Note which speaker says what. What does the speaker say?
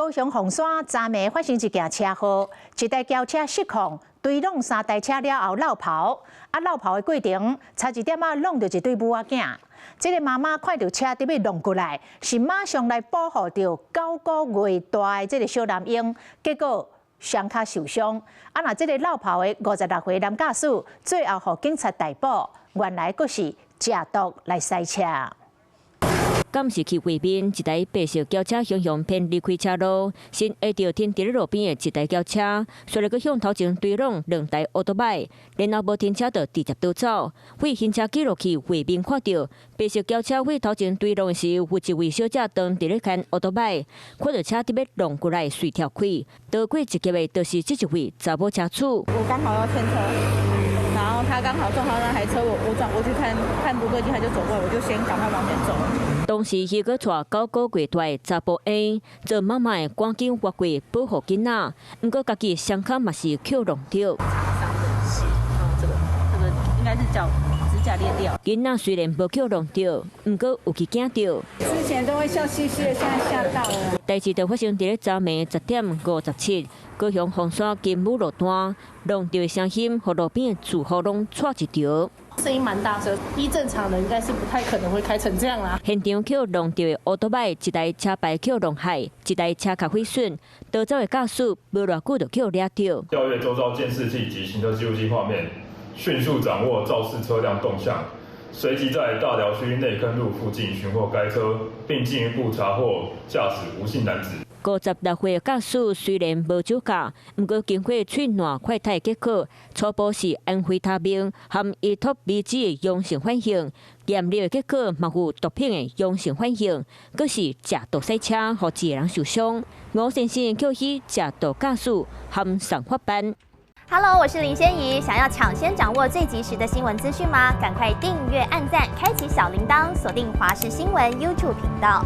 Speaker 1: 高雄鳳山昨暝發生一件車禍，一台轎車失控，追攏3台車了後落跑，落跑的過程差一點弄到一對母仔囝。這個媽媽看到車準備弄過來，是馬上來保護到9個月大的這個小男嬰，結果雙腳受傷。那這個落跑的56歲男駕駛，最後被警察逮捕，原來佫是食毒來塞車。
Speaker 2: 敢是去畫面，一台白色轎車向偏離開車路，先下到停在路邊的一台轎車，隨後向頭前追攏2台奧多擺，然後無停車就直接倒走。為行車記錄器畫面看到，白色轎車為頭前追攏時，有一位小姐當佇咧看奧多擺，看到車準備弄過來，隨跳開。逃過一劫的，就是這一位查某車主。
Speaker 3: 我剛好要牽車。然後他剛好撞到那台車，我轉過去看不對勁，他就走過來，我就先趕快往前走。
Speaker 2: 當時伊個帶9個月大的查甫 A， 做媽媽的趕緊越過保護囡仔，不過家己雙腳嘛是抾弄到。
Speaker 3: 擦傷的血，這個應該是腳指甲裂掉。
Speaker 2: 囡仔雖然無抾弄到，不過有去驚到。
Speaker 3: 之前都會笑嘻嘻的，現在嚇到了。
Speaker 2: 代誌就發生在昨暝10點57，高雄鳳山金武路段，弄到的聲音和路邊的住戶攏錯一條。
Speaker 3: 聲音蠻大聲，依正常人應該是不太可能會開成這樣啦。
Speaker 2: 現場抾弄到的奧多擺，一台車牌抾弄害，一台車殼毀損，逃走的駕駛無偌久就抾掠到。
Speaker 4: 調閱周遭監視器及行車記錄器畫面，迅速掌握肇事車輛動向，隨即在大寮區內坑路附近尋獲該車，並進一步查獲駕駛吳姓男子。
Speaker 2: 56歲的駕駛雖然無酒駕，不過經過喙瘰快篩結果，初步是安非他命含依托米酯的陽性反應，驗尿的結果嘛有毒品的陽性反應，閣是食毒塞車，讓一個人受傷。吳先生扣去食毒駕駛含上法辦。
Speaker 5: Hello， 我是林仙怡，想要搶先掌握最及時的新聞資訊嗎？趕快訂閱、按讚、開啟小鈴鐺，鎖定華視新聞 YouTube 頻道。